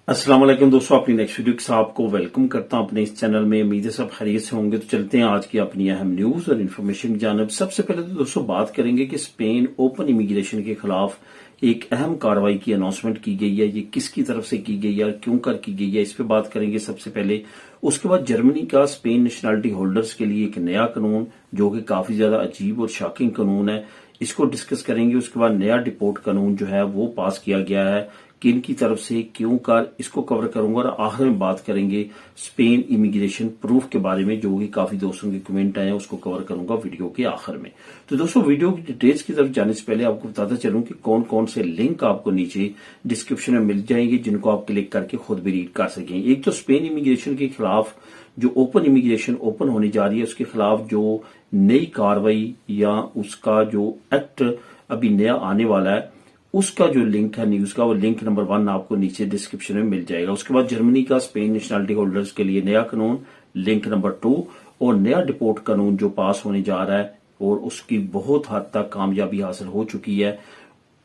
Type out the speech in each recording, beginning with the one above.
अस्सलाम वालेकुम दोस्तों, अपनी नेक्स्ट वीडियो के साथ आपको वेलकम करता हूं अपने इस चैनल में। उम्मीद है सब खैरियत से होंगे। तो चलते हैं आज की अपनी अहम न्यूज और इन्फॉर्मेशन की जानब। सबसे पहले तो दोस्तों बात करेंगे कि स्पेन ओपन इमिग्रेशन के खिलाफ एक अहम कार्रवाई की अनाउंसमेंट की गई है। ये किसकी तरफ से की गई है, क्यों कर की गई है, इस पे बात करेंगे सबसे पहले। उसके बाद जर्मनी का स्पेन नेशनलिटी होल्डर्स के लिए एक नया कानून जो कि काफी ज्यादा अजीब और शॉकिंग कानून है, इसको डिस्कस करेंगे। उसके बाद नया डिपोर्ट कानून जो है वो पास किया गया है, किन की तरफ से, क्यों कर, इसको कवर करूंगा। और आखिर में बात करेंगे स्पेन इमिग्रेशन प्रूफ के बारे में, जो कि काफी दोस्तों के कमेंट आए हैं, उसको कवर करूंगा वीडियो के आखिर में। तो दोस्तों वीडियो की डिटेल्स की तरफ जाने से पहले आपको बताता चलूं कि कौन कौन से लिंक आपको नीचे डिस्क्रिप्शन में मिल जाएंगे, जिनको आप क्लिक करके खुद भी रीड कर सकें। एक तो स्पेन इमिग्रेशन के खिलाफ जो ओपन इमिग्रेशन ओपन होने जा रही है, उसके खिलाफ जो नई कार्रवाई या उसका जो एक्ट अभी नया आने वाला है, उसका जो लिंक है न्यूज का, वो लिंक नंबर 1 आपको नीचे डिस्क्रिप्शन में मिल जाएगा। उसके बाद जर्मनी का स्पेन नेशनलिटी होल्डर्स के लिए नया कानून, लिंक नंबर 2, और नया डिपोर्ट कानून जो पास होने जा रहा है और उसकी बहुत हद तक कामयाबी हासिल हो चुकी है,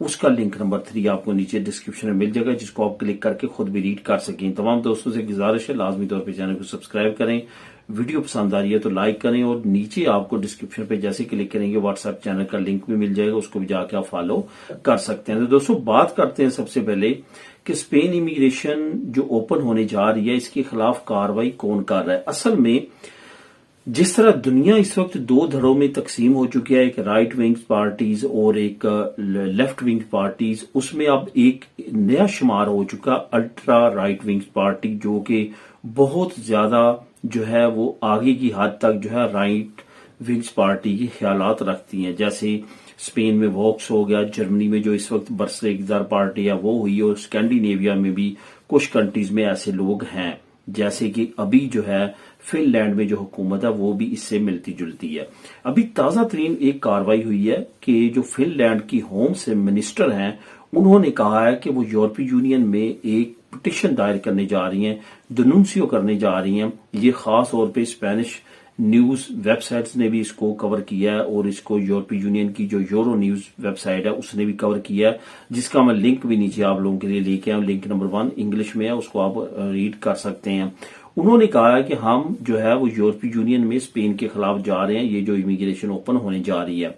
उसका लिंक नंबर 3 आपको नीचे डिस्क्रिप्शन में मिल जाएगा, जिसको आप क्लिक करके खुद भी रीड कर सकें। तमाम दोस्तों से गुजारिश है लाजमी तौर पर चैनल को सब्सक्राइब करें, वीडियो पसंद आ रही है तो लाइक करें, और नीचे आपको डिस्क्रिप्शन पे जैसे क्लिक करेंगे व्हाट्सएप चैनल का लिंक भी मिल जाएगा, उसको भी जाके आप फॉलो कर सकते हैं। तो दोस्तों बात करते हैं सबसे पहले कि स्पेन इमिग्रेशन जो ओपन होने जा रही है, इसके खिलाफ कार्रवाई कौन कर रहा है। असल में जिस तरह दुनिया इस वक्त 2 धड़ों में तकसीम हो चुकी है, एक राइट विंग पार्टीज और एक लेफ्ट विंग पार्टीज, उसमें अब एक नया शुमार हो चुका अल्ट्रा राइट विंग पार्टी, जो कि बहुत ज्यादा जो है वो आगे की हद तक जो है राइट विंग्स पार्टी के ख्यालात रखती हैं। जैसे स्पेन में वॉक्स हो गया, जर्मनी में जो इस वक्त बरसलेगदार पार्टी है वो हुई, और स्कैंडिनेविया में भी कुछ कंट्रीज में ऐसे लोग हैं। जैसे कि अभी जो है फिनलैंड में जो हुकूमत है वो भी इससे मिलती जुलती है। अभी ताजा तरीन एक कार्रवाई हुई है कि जो फिनलैंड की होम से मिनिस्टर हैं, उन्होंने कहा है कि वो यूरोपीय यूनियन में एक पिटिशन दायर करने जा रही हैं, डिनूंसियो करने जा रही हैं। ये खास तौर पे स्पेनिश न्यूज वेबसाइट्स ने भी इसको कवर किया है, और इसको यूरोपीय यूनियन की जो यूरो न्यूज वेबसाइट है उसने भी कवर किया है, जिसका मैं लिंक भी नीचे आप लोगों के लिए लेके आया। लिंक नंबर 1 इंग्लिश में है, उसको आप रीड कर सकते हैं। उन्होंने कहा है कि हम जो है वो यूरोपीय यूनियन में स्पेन के खिलाफ जा रहे हैं, ये जो इमिग्रेशन ओपन होने जा रही है।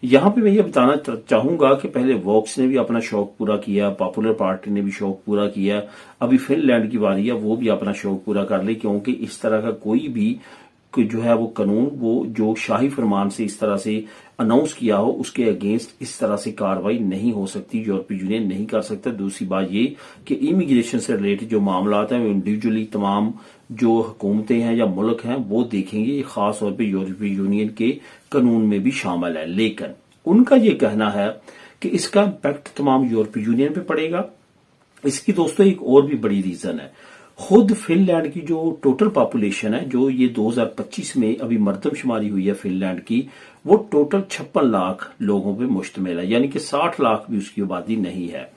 यहाँ पे मैं ये बताना चाहूंगा कि पहले वॉक्स ने भी अपना शौक पूरा किया, पॉपुलर पार्टी ने भी शौक पूरा किया, अभी फिनलैंड की बारी है, वो भी अपना शौक पूरा कर ले, क्योंकि इस तरह का कोई भी जो है वो कानून, वो जो शाही फरमान से इस तरह से अनाउंस किया हो, उसके अगेंस्ट इस तरह से कार्रवाई नहीं हो सकती, यूरोपीय यूनियन नहीं कर सकता। दूसरी बात ये कि इमिग्रेशन से रिलेटेड जो मामला हैं वो इंडिविजुअली तमाम जो हुकूमतें हैं या मुल्क हैं वो देखेंगे, ये खास तौर पर यूरोपीय यूनियन के कानून में भी शामिल है। लेकिन उनका ये कहना है कि इसका इम्पैक्ट तमाम यूरोपीय यूनियन पे पड़ेगा। इसकी दोस्तों एक और भी बड़ी रीजन है, खुद फिनलैंड की जो टोटल पॉपुलेशन है, जो ये 2025 में अभी मरदमशुमारी हुई है फिनलैंड की, वो टोटल 56 लाख लोगों पे मुश्तमिल है, यानी कि 60 लाख भी उसकी आबादी नहीं है,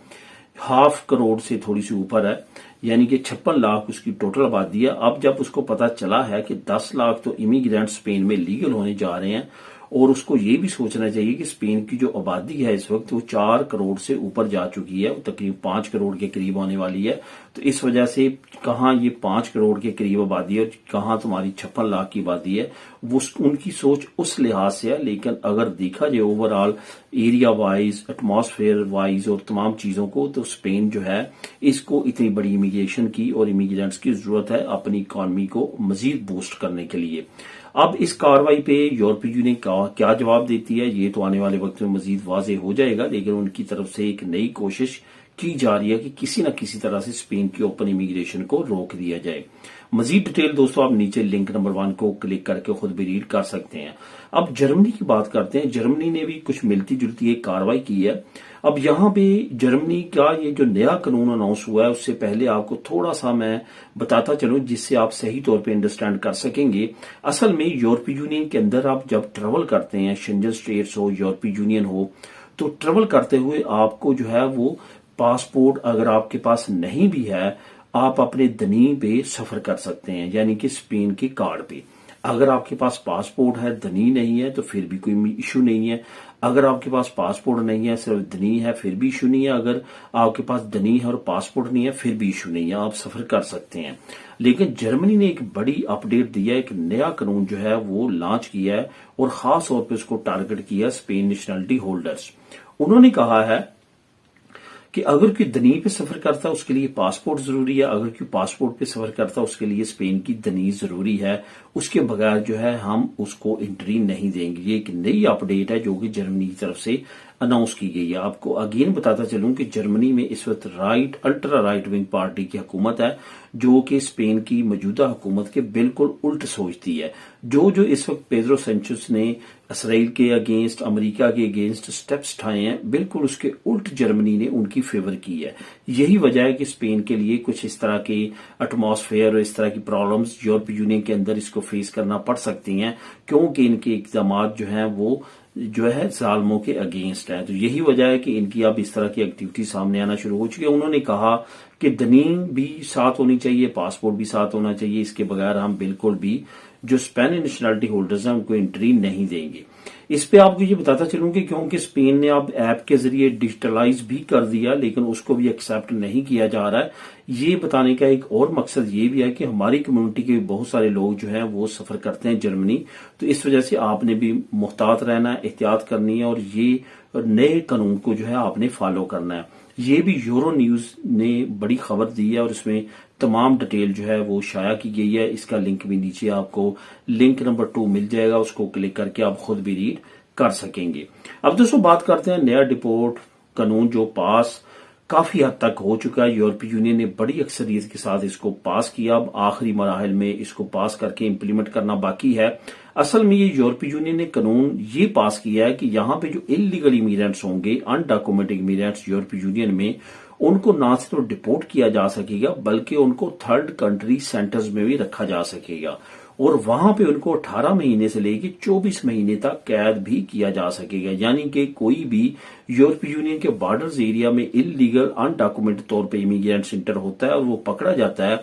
1/2 करोड़ से थोड़ी सी ऊपर है, यानी कि 56 लाख उसकी टोटल आबादी है। अब जब उसको पता चला है कि 10 लाख तो इमिग्रेंट स्पेन में लीगल होने जा रहे हैं, और उसको ये भी सोचना चाहिए कि स्पेन की जो आबादी है इस वक्त वो 4 करोड़ से ऊपर जा चुकी है, वो तकरीबन 5 करोड़ के करीब आने वाली है। तो इस वजह से कहाँ ये 5 करोड़ के करीब आबादी है, कहाँ तुम्हारी 56 लाख की आबादी है, वो उनकी सोच उस लिहाज से है। लेकिन अगर देखा जाए overall area wise, atmosphere wise और तमाम चीजों को, तो स्पेन जो है इसको इतनी बड़ी इमिग्रेशन की और इमिग्रेंट्स की जरूरत है अपनी इकॉनमी को मजीद बूस्ट करने के लिए। अब इस कार्रवाई पे यूरोपीय यूनियन क्या जवाब देती है, ये तो आने वाले वक्त में मजीद वाज़ेह हो जाएगा। लेकिन उनकी तरफ से एक नई कोशिश की जा रही है कि किसी न किसी तरह से स्पेन की ओपन इमिग्रेशन को रोक दिया जाए। मजीद डिटेल दोस्तों आप नीचे लिंक नंबर 1 को क्लिक करके खुद भी रीड कर सकते हैं। अब जर्मनी की बात करते हैं। जर्मनी ने भी कुछ मिलती जुलती एक कार्रवाई की है। अब यहाँ पे जर्मनी का ये जो नया कानून अनाउंस हुआ है, उससे पहले आपको थोड़ा सा मैं बताता चलूं, जिससे आप सही तौर पे अंडरस्टैंड कर सकेंगे। असल में यूरोपीय यूनियन के अंदर आप जब ट्रेवल करते हैं, शेंजन स्टेट्स हो, यूरोपीय यूनियन हो, तो ट्रेवल करते हुए आपको जो है वो पासपोर्ट अगर आपके पास नहीं भी है, आप अपने धनी पे सफर कर सकते हैं, यानी कि स्पेन के कार्ड पे। अगर आपके पास पासपोर्ट है, धनी नहीं है, तो फिर भी कोई इशू नहीं है। اگر آپ کے پاس پاسپورٹ نہیں ہے، صرف دنی ہے، پھر بھی ایشو نہیں ہے. اگر آپ کے پاس دنی ہے اور پاسپورٹ نہیں ہے پھر بھی ایشو نہیں ہے، آپ سفر کر سکتے ہیں. لیکن جرمنی نے ایک بڑی اپڈیٹ دیا ہے، ایک نیا قانون جو ہے وہ لانچ کیا ہے اور خاص طور پہ اس کو ٹارگٹ کیا اسپین نیشنلٹی ہولڈرز. انہوں نے کہا ہے کہ اگر کوئی دنی پہ سفر کرتا ہے اس کے لیے پاسپورٹ ضروری ہے، اگر کوئی پاسپورٹ پہ سفر کرتا ہے اس کے لیے اسپین کی دنی ضروری ہے، اس کے بغیر جو ہے ہم اس کو انٹری نہیں دیں گے. یہ ایک نئی اپڈیٹ ہے جو کہ جرمنی کی طرف سے اناؤنس کی گئی ہے. آپ کو اگین بتاتا چلوں کہ جرمنی میں اس وقت الٹرا رائٹ ونگ پارٹی کی حکومت ہے جو کہ اسپین کی موجودہ حکومت کے بالکل الٹ سوچتی ہے. جو اس وقت پیدرو سینچز نے اسرائیل کے اگینسٹ، امریکہ کے اگینسٹ سٹیپس اٹھائے ہیں، بالکل اس کے الٹ جرمنی نے ان کی فیور کی ہے. یہی وجہ ہے کہ اسپین کے لیے کچھ اس طرح کے ایٹماسفیئر اور اس طرح کی پرابلمز یورپی یونین کے اندر اس کو فیس کرنا پڑ سکتی ہیں، کیونکہ ان کے اقدامات جو ہیں وہ ظالموں کے اگینسٹ ہے. تو یہی وجہ ہے کہ ان کی اب اس طرح کی ایکٹیویٹی سامنے آنا شروع ہو چکی ہے. انہوں نے کہا کہ دنی بھی ساتھ ہونی چاہیے، پاسپورٹ بھی ساتھ ہونا چاہیے، اس کے بغیر ہم بالکل بھی جو اسپینی نیشنلٹی ہولڈرز ہیں ان کو انٹری نہیں دیں گے. اس پہ آپ کو یہ بتاتا چلوں کہ کیونکہ اسپین نے اب ایپ کے ذریعے ڈیجیٹلائز بھی کر دیا لیکن اس کو بھی ایکسیپٹ نہیں کیا جا رہا ہے. یہ بتانے کا ایک اور مقصد یہ بھی ہے کہ ہماری کمیونٹی کے بہت سارے لوگ جو ہیں وہ سفر کرتے ہیں جرمنی، تو اس وجہ سے آپ نے بھی محتاط رہنا ہے، احتیاط کرنی ہے اور یہ نئے قانون کو جو ہے آپ نے فالو کرنا ہے. یہ بھی یورو نیوز نے بڑی خبر دی ہے اور اس میں تمام ڈیٹیل جو ہے وہ شائع کی گئی ہے. اس کا لنک بھی نیچے آپ کو لنک نمبر 2 مل جائے گا، اس کو کلک کر کے آپ خود بھی ریڈ کر سکیں گے. اب دوستوں بات کرتے ہیں نیا ڈپورٹ قانون جو پاس کافی حد تک ہو چکا ہے. یورپی یونین نے بڑی اکثریت کے ساتھ اس کو پاس کیا، اب آخری مراحل میں اس کو پاس کر کے امپلیمنٹ کرنا باقی ہے. اصل میں یہ یورپی یونین نے قانون یہ پاس کیا ہے کہ یہاں پہ جو انلیگل امیگرینٹس ہوں گے، ان ڈاکومنٹڈ امیگرینٹس یورپی یونین میں، ان کو نہ صرف ڈپورٹ کیا جا سکے گا بلکہ ان کو تھرڈ کنٹری سینٹرز میں بھی رکھا جا سکے گا اور وہاں پہ ان کو 18 مہینے سے لے کے 24 مہینے تک قید بھی کیا جا سکے گا. یعنی کہ کوئی بھی یورپی یونین کے بارڈرز ایریا میں انلیگل ان ڈاکومنٹڈ طور پہ امیگرینٹ انٹر ہوتا ہے اور وہ پکڑا جاتا ہے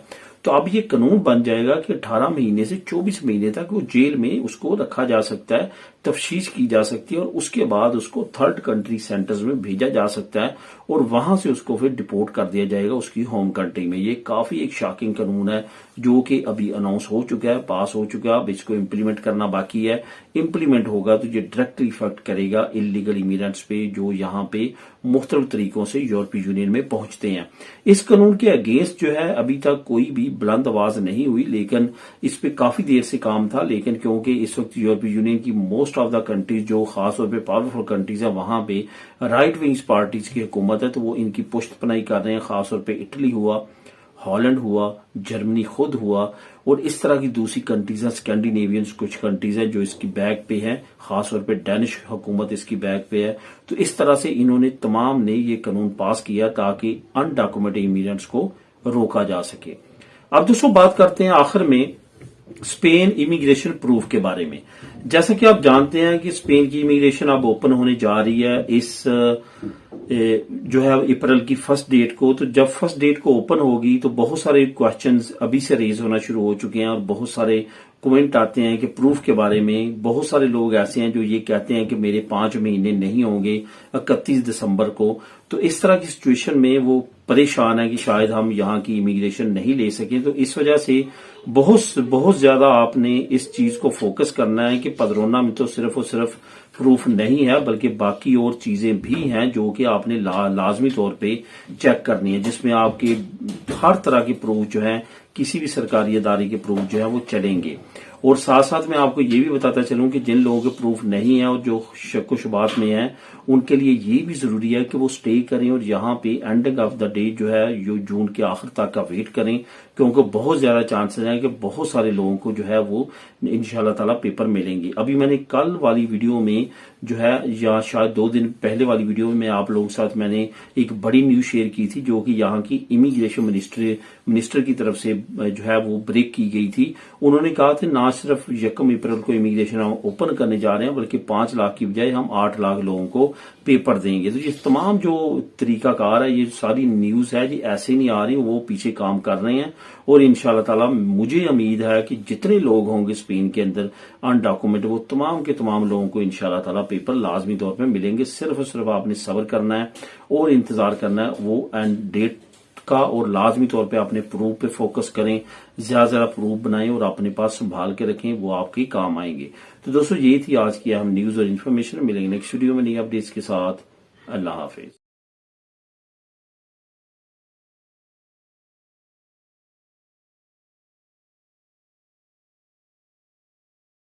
تو اب یہ قانون بن جائے گا کہ 18 مہینے سے 24 مہینے تک وہ جیل میں اس کو رکھا جا سکتا ہے، تفتیش کی جا سکتی ہے اور اس کے بعد اس کو تھرڈ کنٹری سینٹرز میں بھیجا جا سکتا ہے اور وہاں سے اس کو پھر ڈپورٹ کر دیا جائے گا اس کی ہوم کنٹری میں. یہ کافی ایک شاکنگ قانون ہے جو کہ ابھی اناؤنس ہو چکا ہے، پاس ہو چکا ہے. اب اس کو امپلیمنٹ کرنا باقی ہے. امپلیمنٹ ہوگا تو یہ ڈائریکٹلی افیکٹ کرے گا انلیگل امیگرینٹس پہ جو یہاں پہ مختلف طریقوں سے یورپی یونین میں پہنچتے ہیں. اس قانون کے اگینسٹ جو ہے ابھی تک کوئی بھی بلند آواز نہیں ہوئی، لیکن اس پہ کافی دیر سے کام تھا. لیکن کیونکہ اس وقت یورپی یونین کی موسٹ آف دا کنٹریز جو خاص طور پہ پاورفل کنٹریز ہیں وہاں پہ رائٹ ونگز پارٹیز کی حکومت ہے تو وہ ان کی پشت پناہی کر رہے ہیں. خاص طور پہ اٹلی ہوا، ہالینڈ ہوا، جرمنی خود ہوا اور اس طرح کی دوسری کنٹریز ہیں، اسکینڈینیوینز کچھ کنٹریز ہیں جو اس کی بیک پہ ہیں، خاص طور پہ ڈینش حکومت اس کی بیک پہ ہے. تو اس طرح سے انہوں نے تمام نے یہ قانون پاس کیا تاکہ ان ڈاکومنٹڈ امیگرینٹس کو روکا جا سکے. اب دوستوں بات کرتے ہیں آخر میں اسپین امیگریشن پروف کے بارے میں. جیسا کہ آپ جانتے ہیں کہ اسپین کی امیگریشن اب اوپن ہونے جا رہی ہے اس جو ہے اپریل کی فرسٹ ڈیٹ کو. تو جب فرسٹ ڈیٹ کو اوپن ہوگی تو بہت سارے کوسچنز ابھی سے ریز ہونا شروع ہو چکے ہیں اور بہت سارے کومنٹ آتے ہیں کہ پروف کے بارے میں. بہت سارے لوگ ایسے ہیں جو یہ کہتے ہیں کہ میرے 5 مہینے نہیں ہوں گے 31 دسمبر کو. تو اس طرح کی سچویشن میں وہ پریشان ہے کہ شاید ہم یہاں کی امیگریشن نہیں لے سکیں. تو اس وجہ سے بہت زیادہ آپ نے اس چیز کو فوکس کرنا ہے کہ پدرونا میں تو صرف اور صرف پروف نہیں ہے بلکہ باقی اور چیزیں بھی ہیں جو کہ آپ نے لازمی طور پہ چیک کرنی ہے، جس میں آپ کے ہر طرح کے پروف جو ہیں کسی بھی سرکاری ادارے کے پروف جو ہیں وہ چلیں گے. اور ساتھ ساتھ میں آپ کو یہ بھی بتاتا چلوں کہ جن لوگوں کے پروف نہیں ہیں اور جو شک و شبہات میں ہیں ان کے لیے یہ بھی ضروری ہے کہ وہ سٹے کریں اور یہاں پہ اینڈنگ آف دا ڈے جو ہے جون کے آخر تک کا ویٹ کریں، کیونکہ بہت زیادہ چانسز ہیں کہ بہت سارے لوگوں کو جو ہے وہ انشاءاللہ تعالی پیپر ملیں گے. ابھی میں نے کل والی ویڈیو میں جو ہے یا شاید 2 دن پہلے والی ویڈیو میں آپ لوگوں کے ساتھ میں نے ایک بڑی نیوز شیئر کی تھی جو کہ یہاں کی امیگریشن منسٹر کی طرف سے جو ہے وہ بریک کی گئی تھی. انہوں نے کہا تھا نہ صرف 1 اپریل کو امیگریشن ہم اوپن کرنے جا رہے ہیں بلکہ 5 لاکھ کی بجائے ہم 8 لاکھ لوگوں کو پیپر دیں گے. تو یہ تمام جو طریقہ کار ہے، یہ ساری نیوز ہے جی ایسے نہیں آ رہی، وہ پیچھے کام کر رہے ہیں और इंशाल्लाह ताला मुझे उम्मीद है कि जितने लोग होंगे स्पेन के अंदर अनडॉक्यूमेंटेड, वो तमाम के तमाम लोगों को इंशाल्लाह ताला पेपर लाजमी तौर पर मिलेंगे। सिर्फ और सिर्फ आपने सब्र करना है और इंतजार करना है वो एंड डेट का, और लाजमी तौर पे अपने प्रूफ पे फोकस करें, ज्यादा ज्यादा प्रूफ बनाएं और अपने पास संभाल के रखें, वो आपके काम आएंगे। तो दोस्तों ये थी आज की अहम न्यूज और इन्फॉर्मेशन। मिलेंगे नेक्स्ट वीडियो में नई अपडेट्स के साथ। अल्लाह हाफिज।